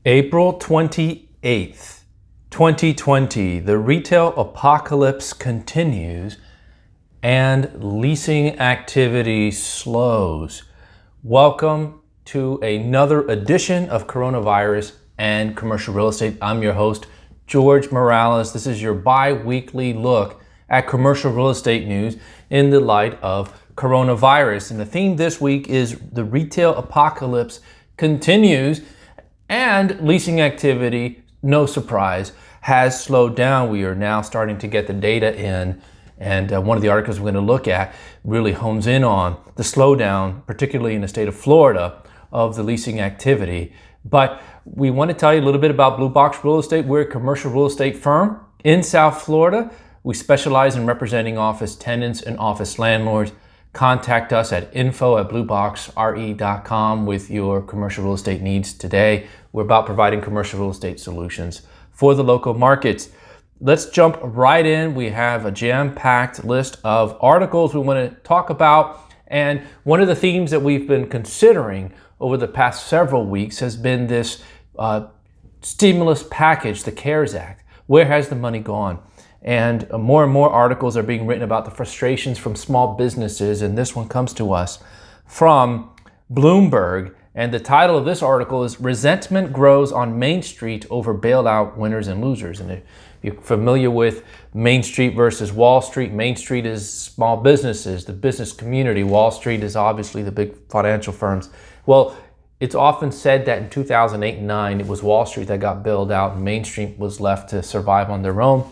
April 28th, 2020, the retail apocalypse continues and leasing activity slows. Welcome to another edition of Coronavirus and Commercial Real Estate. I'm your host, George Morales. This is your bi-weekly look at commercial real estate news in the light of coronavirus. And the theme this week is the retail apocalypse continues. And leasing activity, no surprise, has slowed down. We are now starting to get the data in. And one of the articles we're going to look at really hones in on the slowdown, particularly in the state of Florida, of the leasing activity. But we want to tell you a little bit about Blue Box Real Estate. We're a commercial real estate firm in South Florida. We specialize in representing office tenants and office landlords. Contact us at info@blueboxre.com with your commercial real estate needs today. We're about providing commercial real estate solutions for the local markets. Let's jump right in. We have a jam-packed list of articles we want to talk about. And one of the themes that we've been considering over the past several weeks has been this stimulus package, the CARES Act. Where has the money gone? And more articles are being written about the frustrations from small businesses, and this one comes to us from Bloomberg. And the title of this article is Resentment Grows on Main Street Over Bailout Winners and Losers. And if you're familiar with Main Street versus Wall Street, Main Street is small businesses, the business community. Wall Street is obviously the big financial firms. Well, it's often said that in 2008 and 2009, it was Wall Street that got bailed out and Main Street was left to survive on their own.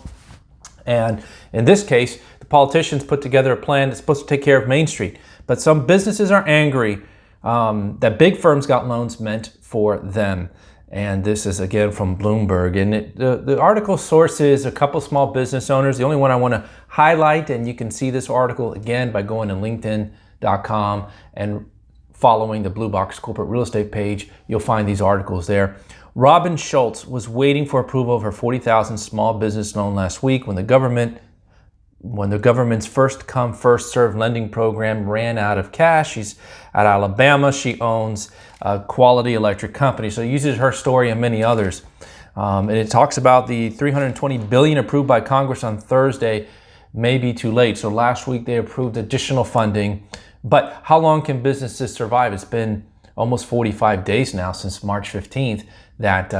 And in this case, the politicians put together a plan that's supposed to take care of Main Street. But some businesses are angry that big firms got loans meant for them. And this is again from Bloomberg. And the article sources a couple small business owners. The only one I want to highlight, and you can see this article again by going to linkedin.com and following the Blue Box Corporate Real Estate page. You'll find these articles there. Robin Schultz was waiting for approval of her $40,000 small business loan last week when the government's first come, first served lending program ran out of cash. She's at Alabama. She owns Quality Electric Company. So it uses her story and many others. And it talks about the $320 billion approved by Congress on Thursday may be too late. So last week they approved additional funding. But how long can businesses survive? It's been almost 45 days now since March 15th that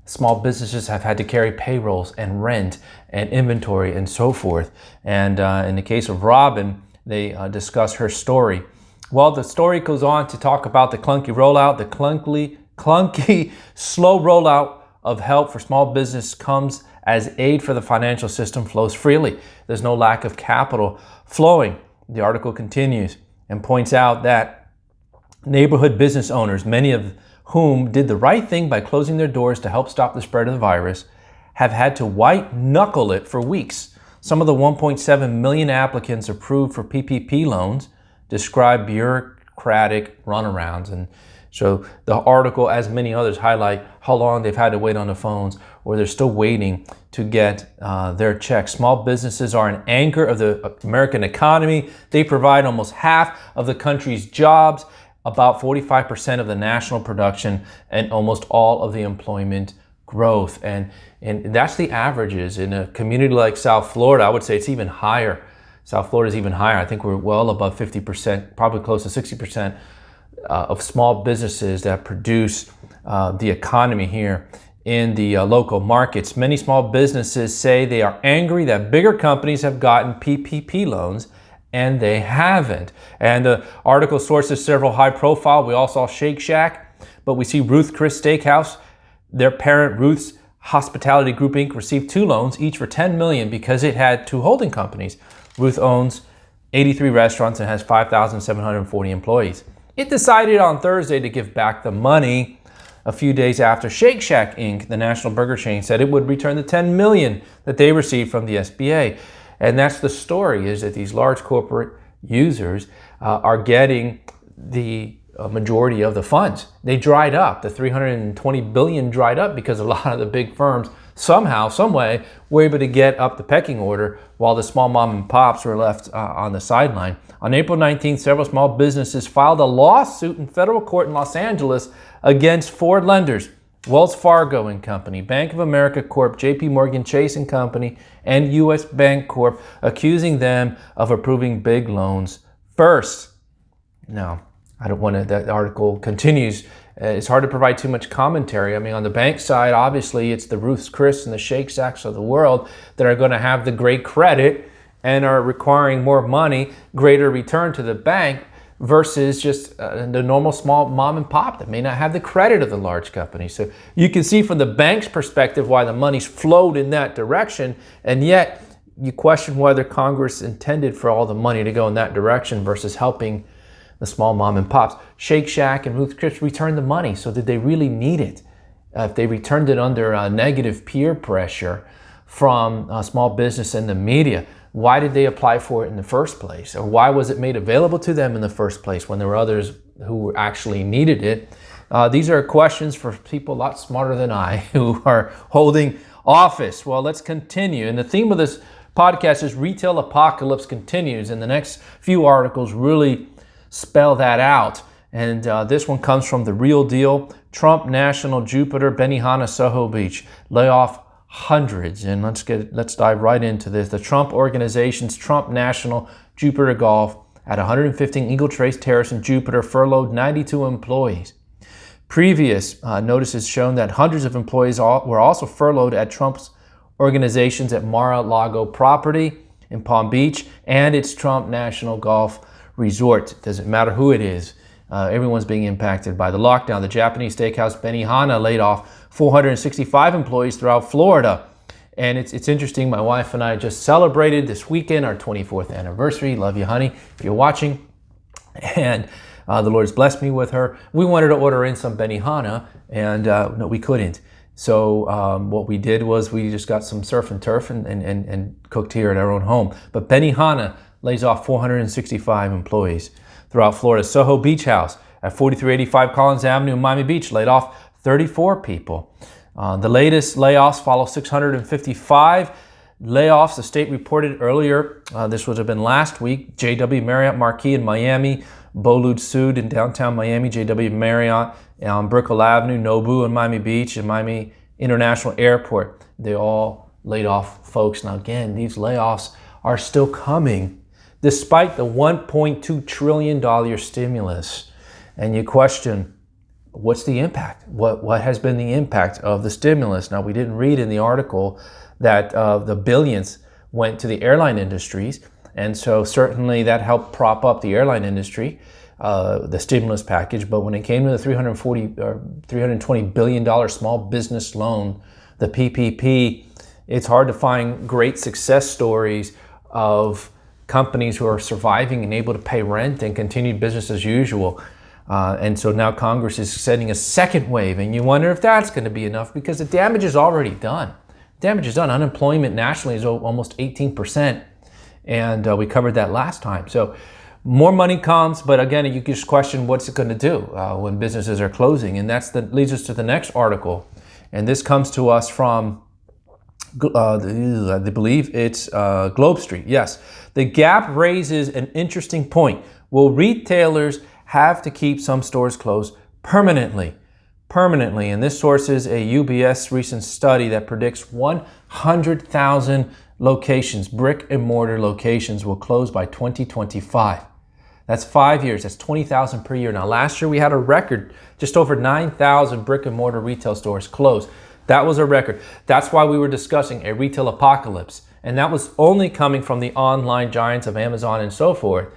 small businesses have had to carry payrolls and rent and inventory and so forth. And in the case of Robin, they discuss her story. Well, the story goes on to talk about the clunky rollout. The clunky, slow rollout of help for small business comes as aid for the financial system flows freely. There's no lack of capital flowing. The article continues and points out that neighborhood business owners, many of whom did the right thing by closing their doors to help stop the spread of the virus, have had to white knuckle it for weeks. Some of the 1.7 million applicants approved for PPP loans describe bureaucratic runarounds. And so the article, as many others, highlight how long they've had to wait on the phones or they're still waiting to get their checks. Small businesses are an anchor of the American economy. They provide almost half of the country's jobs, about 45% of the national production, and almost all of the employment growth. And that's the averages. In a community like South Florida, I would say it's even higher. South Florida is even higher. I think we're well above 50%, probably close to 60% of small businesses that produce the economy here in the local markets. Many small businesses say they are angry that bigger companies have gotten PPP loans and they haven't. And the article sources several high profile. We all saw Shake Shack, but we see Ruth Chris Steakhouse. Their parent, Ruth's Hospitality Group Inc., received 2 loans, each for $10 million because it had 2 holding companies. Ruth owns 83 restaurants and has 5,740 employees. It decided on Thursday to give back the money a few days after Shake Shack Inc., the national burger chain, said it would return the $10 million that they received from the SBA. And that's the story, is that these large corporate users are getting the majority of the funds. They dried up. The $320 billion dried up because a lot of the big firms somehow, some way, were able to get up the pecking order while the small mom and pops were left on the sideline. On April 19th, several small businesses filed a lawsuit in federal court in Los Angeles against 4 lenders, Wells Fargo and Company, Bank of America Corp., JP Morgan Chase and Company, and US Bank Corp., accusing them of approving big loans first. Now, I don't want to, that article continues. It's hard to provide too much commentary. I mean, on the bank side, obviously, it's the Ruth's Chris and the Shake Sacks of the world that are going to have the great credit and are requiring more money, greater return to the bank, versus just the normal small mom and pop that may not have the credit of the large company. So you can see from the bank's perspective why the money's flowed in that direction, and yet you question whether Congress intended for all the money to go in that direction versus helping the small mom and pops. Shake Shack and Ruth's Chris returned the money, so did they really need it? If they returned it under negative peer pressure from small business and the media, why did they apply for it in the first place? Or why was it made available to them in the first place when there were others who actually needed it? These are questions for people a lot smarter than I who are holding office. Well, let's continue. And the theme of this podcast is Retail Apocalypse Continues. And the next few articles really spell that out. And this one comes from The Real Deal. Trump National, Jupiter, Benihana, Soho Beach. Layoff hundreds. And let's dive right into this. The Trump Organization's Trump National, Jupiter Golf at 115 Eagle Trace Terrace in Jupiter furloughed 92 employees. Previous notices shown that hundreds of employees were also furloughed at Trump's organizations at Mar-a-Lago property in Palm Beach and its Trump National Golf Resort. It doesn't matter who it is. Everyone's being impacted by the lockdown. The Japanese steakhouse Benihana laid off 465 employees throughout Florida. And it's interesting, my wife and I just celebrated this weekend our 24th anniversary. Love you, honey, if you're watching. And the Lord's blessed me with her. We wanted to order in some Benihana, and no, we couldn't. So what we did was we just got some surf and turf and cooked here at our own home. But Benihana lays off 465 employees throughout Florida. Soho Beach House at 4385 Collins Avenue in Miami Beach laid off 34 people. The latest layoffs follow 655 layoffs. The state reported earlier, this would have been last week, JW Marriott Marquis in Miami, Bolude Sud in downtown Miami, JW Marriott on Brickell Avenue, Nobu in Miami Beach, and Miami International Airport. They all laid off folks. Now again, these layoffs are still coming despite the $1.2 trillion stimulus. And you question, what's the impact? What has been the impact of the stimulus? Now, we didn't read in the article that the billions went to the airline industries, and so certainly that helped prop up the airline industry, the stimulus package. But when it came to the $320 billion small business loan, the PPP, it's hard to find great success stories of companies who are surviving and able to pay rent and continue business as usual. And so now Congress is setting a second wave, and you wonder if that's going to be enough because the damage is already done. Damage is done. Unemployment nationally is almost 18%, and we covered that last time. So more money comes, but again, you just question what's it going to do when businesses are closing, and that leads us to the next article. And this comes to us from, I believe it's Globe Street. Yes, the Gap raises an interesting point. Will retailers have to keep some stores closed permanently? And this source is a UBS recent study that predicts 100,000 locations, brick and mortar locations, will close by 2025. That's 5 years. That's 20,000 per year. Now, last year we had a record, just over 9,000 brick and mortar retail stores closed. That was a record. That's why we were discussing a retail apocalypse. And that was only coming from the online giants of Amazon and so forth,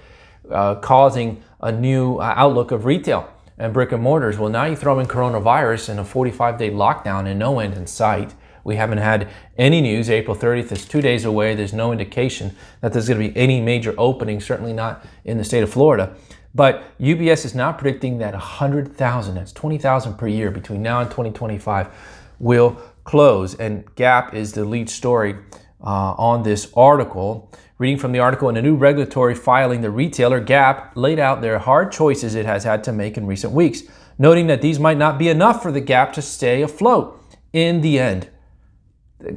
causing a new outlook of retail and brick and mortars. Well, now you throw in coronavirus and a 45-day lockdown and no end in sight. We haven't had any news. April 30th is 2 days away. There's no indication that there's going to be any major opening, certainly not in the state of Florida. But UBS is now predicting that 100,000, that's 20,000 per year between now and 2025, will close. And Gap is the lead story on this article. Reading from the article, in a new regulatory filing, the retailer Gap laid out their hard choices it has had to make in recent weeks, noting that these might not be enough for the Gap to stay afloat in the end.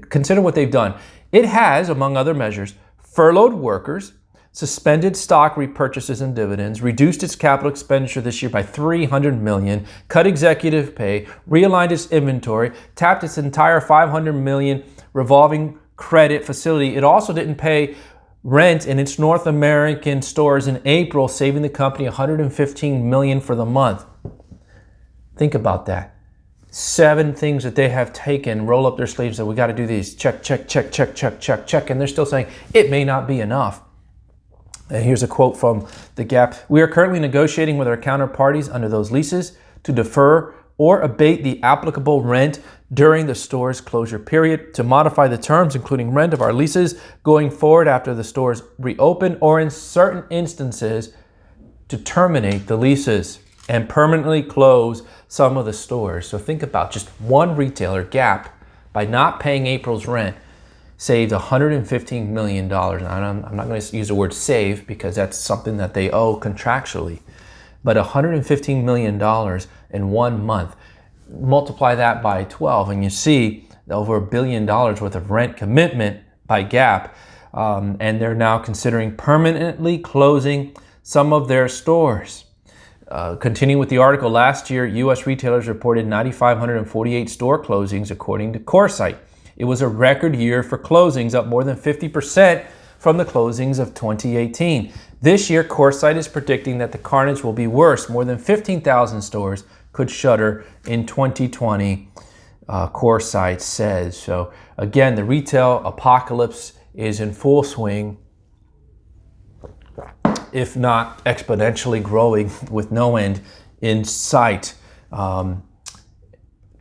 Consider what they've done. It has, among other measures, furloughed workers, suspended stock repurchases and dividends, reduced its capital expenditure this year by $300 million, cut executive pay, realigned its inventory, tapped its entire $500 million revolving credit facility. It also didn't pay rent in its North American stores in April, saving the company $115 million for the month. Think about that. 7 things that they have taken, roll up their sleeves, that we got to do these, check, check, check, check, check, check, check, and they're still saying it may not be enough. And here's a quote from The Gap. We are currently negotiating with our counterparties under those leases to defer or abate the applicable rent during the store's closure period, to modify the terms, including rent of our leases going forward after the stores reopen, or in certain instances, to terminate the leases and permanently close some of the stores. So think about just one retailer, Gap, by not paying April's rent, saved $115 million. I'm not going to use the word save because that's something that they owe contractually, but $115 million in 1 month. Multiply that by 12 and you see over $1 billion worth of rent commitment by Gap. And they're now considering permanently closing some of their stores. Continuing with the article, last year, U.S. retailers reported 9,548 store closings, according to CoreSite. It was a record year for closings, up more than 50% from the closings of 2018. This year, CoreSite is predicting that the carnage will be worse. More than 15,000 stores could shutter in 2020, CoreSite says. So again, the retail apocalypse is in full swing, if not exponentially growing with no end in sight.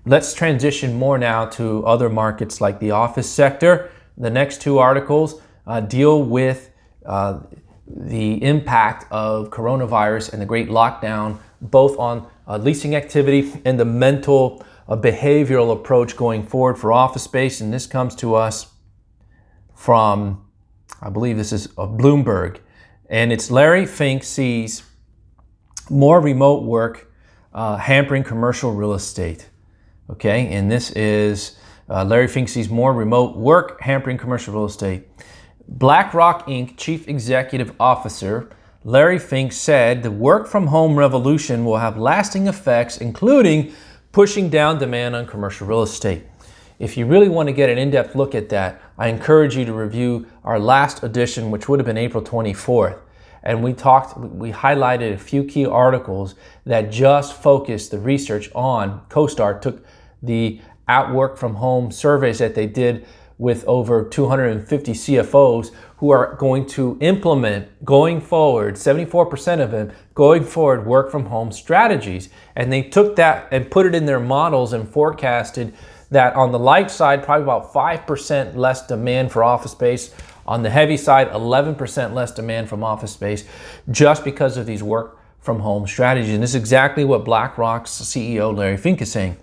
Let's transition more now to other markets like the office sector. The next 2 articles deal with the impact of coronavirus and the great lockdown, both on leasing activity and the mental behavioral approach going forward for office space. And this comes to us from, I believe this is Bloomberg. And it's Larry Fink sees more remote work hampering commercial real estate. Okay, and this is Larry Fink sees more remote work hampering commercial real estate. BlackRock Inc. Chief Executive Officer Larry Fink said the work from home revolution will have lasting effects, including pushing down demand on commercial real estate. If you really want to get an in-depth look at that, I encourage you to review our last edition, which would have been April 24th. And we highlighted a few key articles that just focused the research on. CoStar took the at-work from home surveys that they did with over 250 CFOs who are going to implement going forward, 74% of them going forward, work from home strategies. And they took that and put it in their models and forecasted that on the light side, probably about 5% less demand for office space. On the heavy side, 11% less demand from office space, just because of these work from home strategies. And this is exactly what BlackRock's CEO Larry Fink is saying.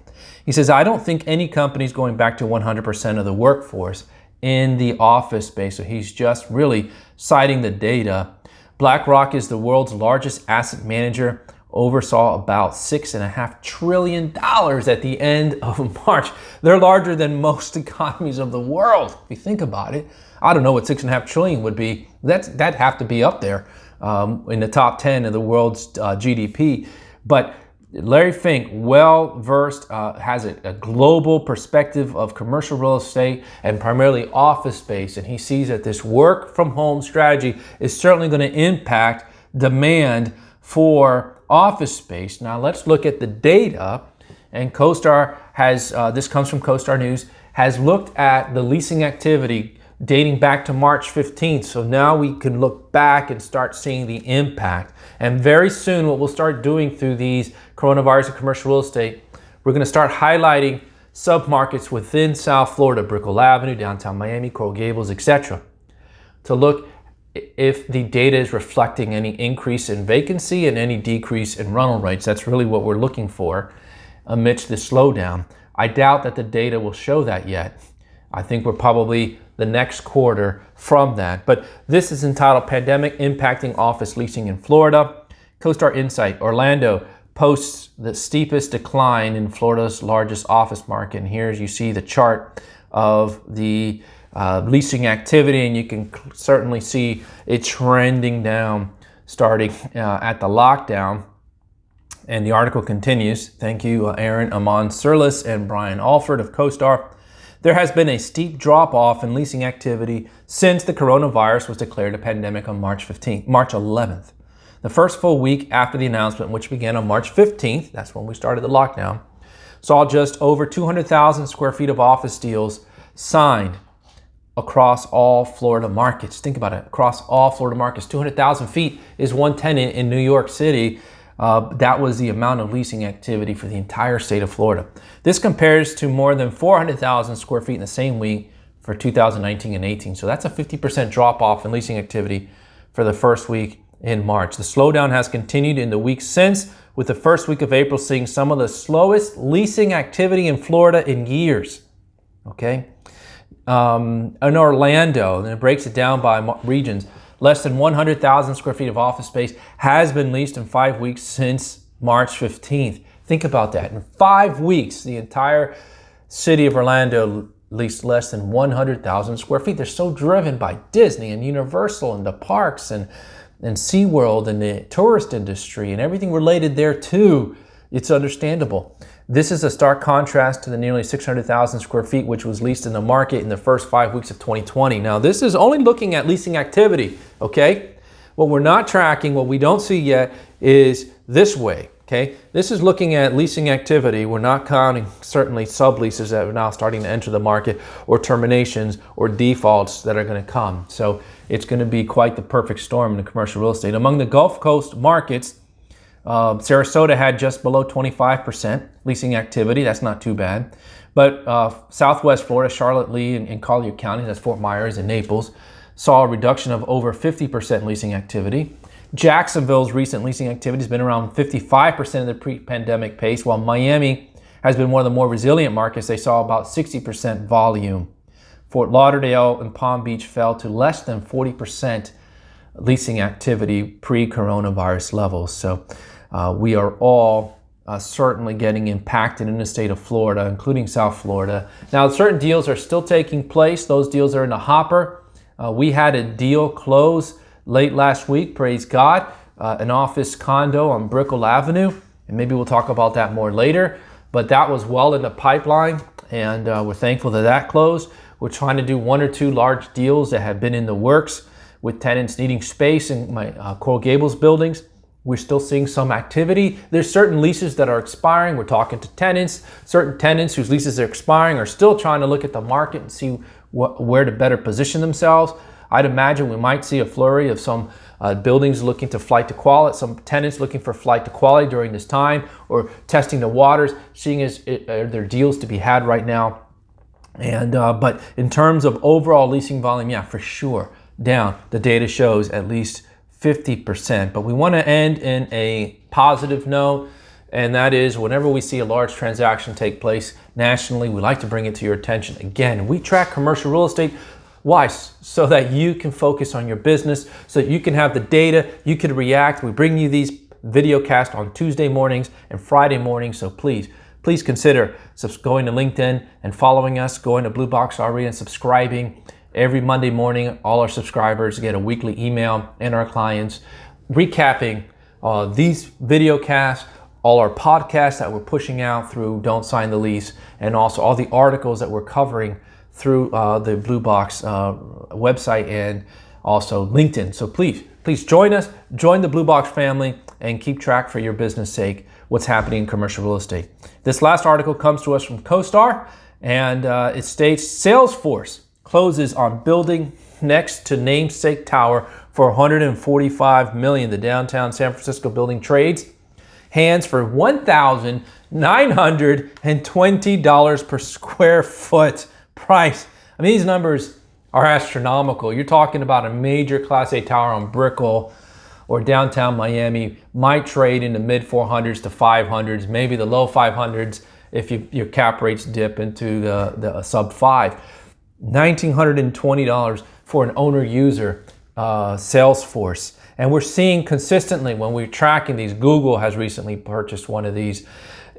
He says, I don't think any company is going back to 100% of the workforce in the office space. So he's just really citing the data. BlackRock is the world's largest asset manager, oversaw about $6.5 trillion at the end of March. They're larger than most economies of the world, if you think about it. I don't know what $6.5 trillion would be. That'd have to be up there in the top 10 of the world's GDP. But Larry Fink, well-versed, has a global perspective of commercial real estate and primarily office space. And he sees that this work-from-home strategy is certainly going to impact demand for office space. Now let's look at the data. And CoStar has, this comes from CoStar News, has looked at the leasing activity dating back to March 15th. So now we can look back and start seeing the impact. And very soon what we'll start doing through these coronavirus and commercial real estate, we're going to start highlighting submarkets within South Florida, Brickell Avenue, downtown Miami, Coral Gables, etc., to look if the data is reflecting any increase in vacancy and any decrease in rental rates. That's really what we're looking for amidst the slowdown. I doubt that the data will show that yet. I think we're probably the next quarter from that. But this is entitled Pandemic Impacting Office Leasing in Florida. CoStar Insight, Orlando posts the steepest decline in Florida's largest office market. And here you see the chart of the leasing activity, and you can certainly see it trending down starting at the lockdown. And the article continues. Thank you, Aaron Amon Sirlis and Brian Alford of CoStar. There has been a steep drop-off in leasing activity since the coronavirus was declared a pandemic on March 11th. The first full week after the announcement, which began on March 15th, that's when we started the lockdown, saw just over 200,000 square feet of office deals signed across all Florida markets. Think about it, across all Florida markets. 200,000 feet is one tenant in New York City. That was the amount of leasing activity for the entire state of Florida. This compares to more than 400,000 square feet in the same week for 2019 and 18. So that's a 50% drop off in leasing activity for the first week in March. The slowdown has continued in the weeks since, with the first week of April seeing some of the slowest leasing activity in Florida in years. Okay. In Orlando, and it breaks it down by regions, less than 100,000 square feet of office space has been leased in 5 weeks since March 15th. Think about that. In 5 weeks, the entire city of Orlando leased less than 100,000 square feet. They're so driven by Disney and Universal and the parks and SeaWorld and the tourist industry and everything related there too. It's understandable. This is a stark contrast to the nearly 600,000 square feet which was leased in the market in the first 5 weeks of 2020. Now, this is only looking at leasing activity, okay? What we're not tracking, what we don't see yet, is this way, okay? This is looking at leasing activity. We're not counting certainly subleases that are now starting to enter the market, or terminations or defaults that are going to come. So it's going to be quite the perfect storm in the commercial real estate. Among the Gulf Coast markets, Sarasota had just below 25% leasing activity. That's not too bad. But Southwest Florida, Charlotte, Lee, and Collier County, that's Fort Myers and Naples, saw a reduction of over 50% leasing activity. Jacksonville's recent leasing activity has been around 55% of the pre-pandemic pace, while Miami has been one of the more resilient markets. They saw about 60% volume. Fort Lauderdale and Palm Beach fell to less than 40% leasing activity pre-coronavirus levels. So we are all certainly getting impacted in the state of Florida, including South Florida. Now, certain deals are still taking place. Those deals are in the hopper. We had a deal close late last week, praise God, an office condo on Brickell Avenue. And maybe we'll talk about that more later. But that was well in the pipeline, and we're thankful that that closed. We're trying to do 1 or 2 large deals that have been in the works with tenants needing space in my Coral Gables buildings. We're still seeing some activity. There's certain leases that are expiring. We're talking to tenants. Certain tenants whose leases are expiring are still trying to look at the market and see where to better position themselves. I'd imagine we might see a flurry of some buildings looking to flight to quality, some tenants looking for flight to quality during this time, or testing the waters, seeing are there deals to be had right now. And but in terms of overall leasing volume, yeah, for sure, down. The data shows at least 50%. But we want to end in a positive note, and that is whenever we see a large transaction take place nationally, we like to bring it to your attention. Again, we track commercial real estate. Why? So that you can focus on your business, so that you can have the data, you can react. We bring you these video casts on Tuesday mornings and Friday mornings, so please consider going to LinkedIn and following us, going to Blue Box RE and subscribing. Every Monday morning, all our subscribers get a weekly email, and our clients recapping these video casts, all our podcasts that we're pushing out through Don't Sign the Lease, and also all the articles that we're covering through the Blue Box website and also LinkedIn. So please join us, join the Blue Box family, and keep track for your business sake what's happening in commercial real estate. This last article comes to us from CoStar, and it states Salesforce closes on building next to namesake tower for $145 million. The downtown San Francisco building trades hands for $1,920 per square foot price. I mean, these numbers are astronomical. You're talking about a major Class A tower on Brickell or downtown Miami might trade in the mid 400s to 500s, maybe the low 500s if your cap rates dip into the sub 5. $1,920 for an owner-user Salesforce. And we're seeing consistently when we're tracking these, Google has recently purchased one of these.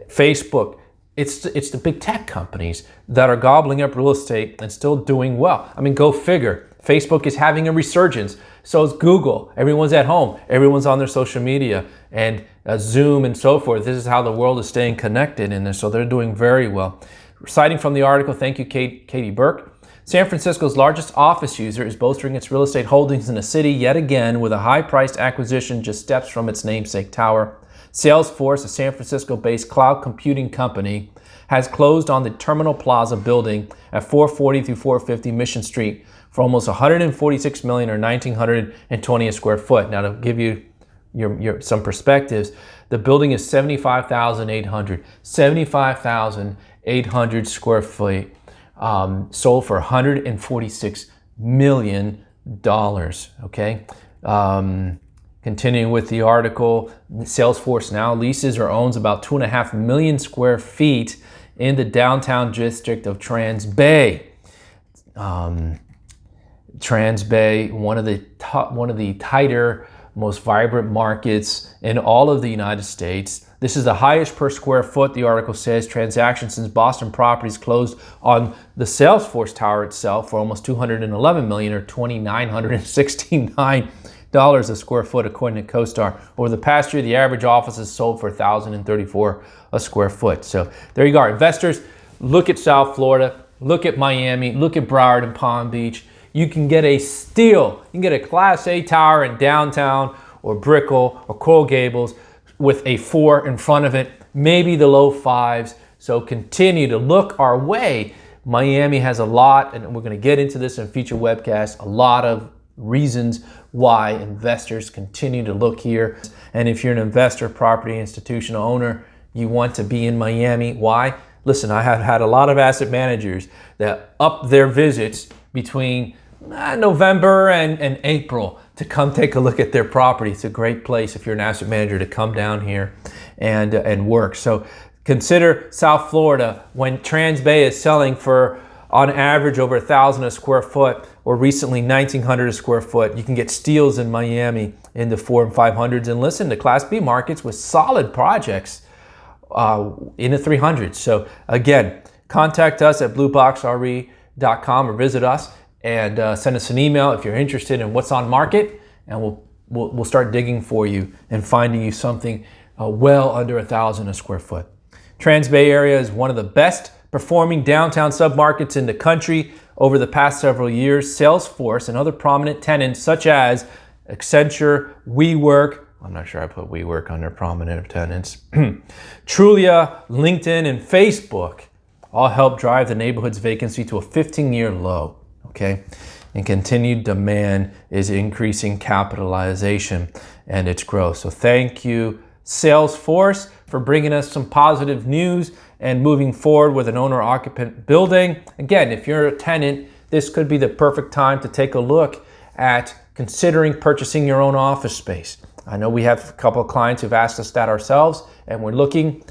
Facebook it's the big tech companies that are gobbling up real estate and still doing well. I mean, go figure. Facebook is having a resurgence. So is Google. Everyone's at home. Everyone's on their social media and Zoom and so forth. This is how the world is staying connected, and so they're doing very well. Citing from the article, thank you, Katie Burke. San Francisco's largest office user is bolstering its real estate holdings in the city yet again with a high-priced acquisition just steps from its namesake tower. Salesforce, a San Francisco-based cloud computing company, has closed on the Terminal Plaza building at 440 through 450 Mission Street for almost $146 million or $1,920 a square foot. Now, to give you some perspectives, the building is 75,800 square feet, sold for $146 million. Okay. Continuing with the article, Salesforce now leases or owns about 2.5 million square feet in the downtown district of Trans Bay. Trans Bay, one of the tighter, most vibrant markets in all of the United States. This is the highest per square foot, the article says, transaction since Boston Properties closed on the Salesforce Tower itself for almost $211 million or $2,969 a square foot, according to CoStar. Over the past year, the average office is sold for $1,034 a square foot. So there you go. Investors, look at South Florida, look at Miami, look at Broward and Palm Beach. You can get a steal. You can get a Class A tower in downtown or Brickell or Coral Gables with a 4 in front of it, maybe the low 5s. So continue to look our way. Miami has a lot, and we're going to get into this in future webcasts, a lot of reasons why investors continue to look here. And if you're an investor, property, institutional owner, you want to be in Miami. Why? Listen, I have had a lot of asset managers that up their visits between November and April to come take a look at their property. It's a great place if you're an asset manager to come down here and work. So consider South Florida when Trans Bay is selling for on average over $1,000 a square foot, or recently $1,900 a square foot. You can get steals in Miami in the 400s and 500s, and listen to Class B markets with solid projects in the 300s. So again, contact us at blueboxre.com or visit us and send us an email if you're interested in what's on market, and we'll start digging for you and finding you something well under $1,000 a square foot. Trans Bay area is one of the best performing downtown submarkets in the country over the past several years. Salesforce and other prominent tenants such as Accenture, WeWork, I'm not sure I put WeWork under prominent tenants, Trulia, LinkedIn, and Facebook all help drive the neighborhood's vacancy to a 15-year low. Okay, and continued demand is increasing capitalization and its growth. So thank you, Salesforce, for bringing us some positive news and moving forward with an owner-occupant building. Again, if you're a tenant, this could be the perfect time to take a look at considering purchasing your own office space. I know we have a couple of clients who've asked us that ourselves, and we're looking.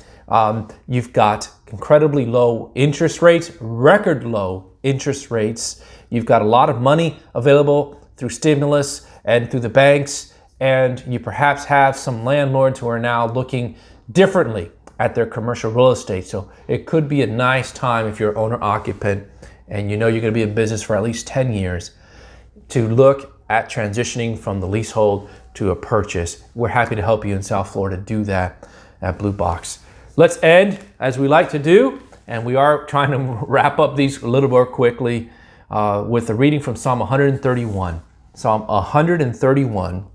You've got incredibly low interest rates, record low interest rates. You've got a lot of money available through stimulus and through the banks, and you perhaps have some landlords who are now looking differently at their commercial real estate. So it could be a nice time if you're owner occupant and you know you're going to be in business for at least 10 years to look at transitioning from the leasehold to a purchase. We're happy to help you in South Florida do that at Blue Box. Let's end as we like to do, and we are trying to wrap up these a little more quickly with a reading from Psalm 131. Psalm 131.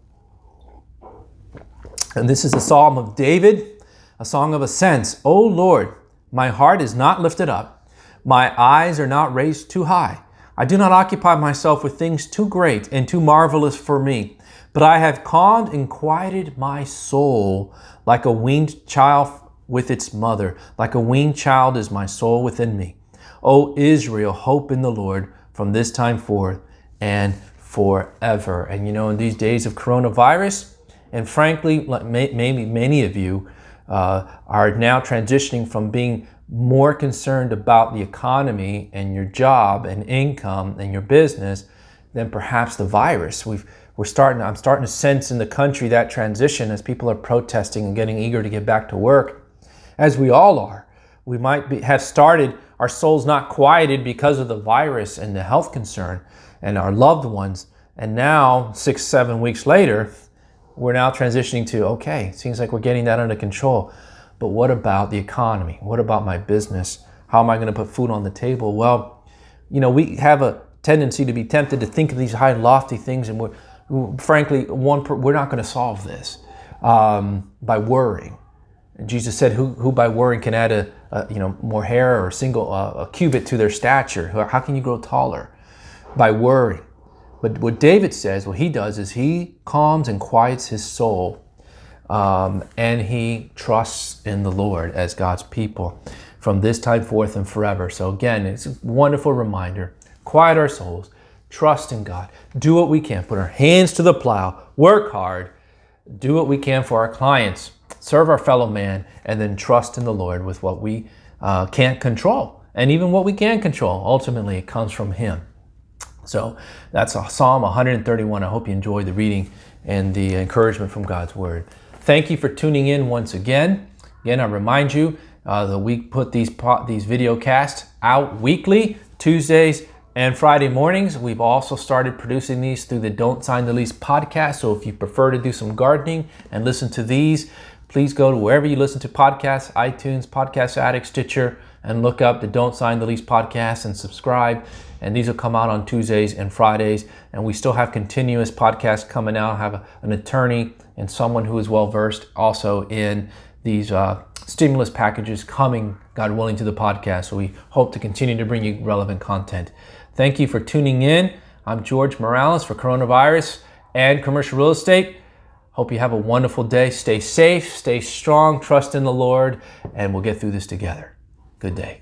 And this is a psalm of David, a song of ascents. O Lord, my heart is not lifted up. My eyes are not raised too high. I do not occupy myself with things too great and too marvelous for me. But I have calmed and quieted my soul like a weaned child with its mother. Like a weaned child is my soul within me. O Israel, hope in the Lord from this time forth and forever. And you know, in these days of coronavirus, and frankly, maybe many of you are now transitioning from being more concerned about the economy and your job and income and your business than perhaps the virus. I'm starting to sense in the country that transition as people are protesting and getting eager to get back to work, as we all are. we might have started, our souls not quieted because of the virus and the health concern and our loved ones. And now 6-7 weeks later, we're now transitioning to, okay, seems like we're getting that under control. But what about the economy? What about my business? How am I going to put food on the table? Well, we have a tendency to be tempted to think of these high, lofty things, and frankly, we're not going to solve this by worrying. Jesus said, "Who by worrying can add more hair or a cubit to their stature? How can you grow taller by worrying?" But what David says, what he does is he calms and quiets his soul, and he trusts in the Lord as God's people from this time forth and forever. So again, it's a wonderful reminder. Quiet our souls, trust in God, do what we can, put our hands to the plow, work hard, do what we can for our clients, serve our fellow man, and then trust in the Lord with what we can't control. And even what we can control, ultimately it comes from Him. So that's Psalm 131. I hope you enjoyed the reading and the encouragement from God's Word. Thank you for tuning in once again. Again, I remind you that we put these video casts out weekly, Tuesdays and Friday mornings. We've also started producing these through the Don't Sign the Lease podcast. So if you prefer to do some gardening and listen to these, please go to wherever you listen to podcasts, iTunes, Podcast Addict, Stitcher, and look up the Don't Sign the Lease podcast and subscribe. And these will come out on Tuesdays and Fridays. And we still have continuous podcasts coming out. I have an attorney and someone who is well-versed also in these stimulus packages coming, God willing, to the podcast. So we hope to continue to bring you relevant content. Thank you for tuning in. I'm George Morales for Coronavirus and Commercial Real Estate. Hope you have a wonderful day. Stay safe, stay strong, trust in the Lord, and we'll get through this together. Good day.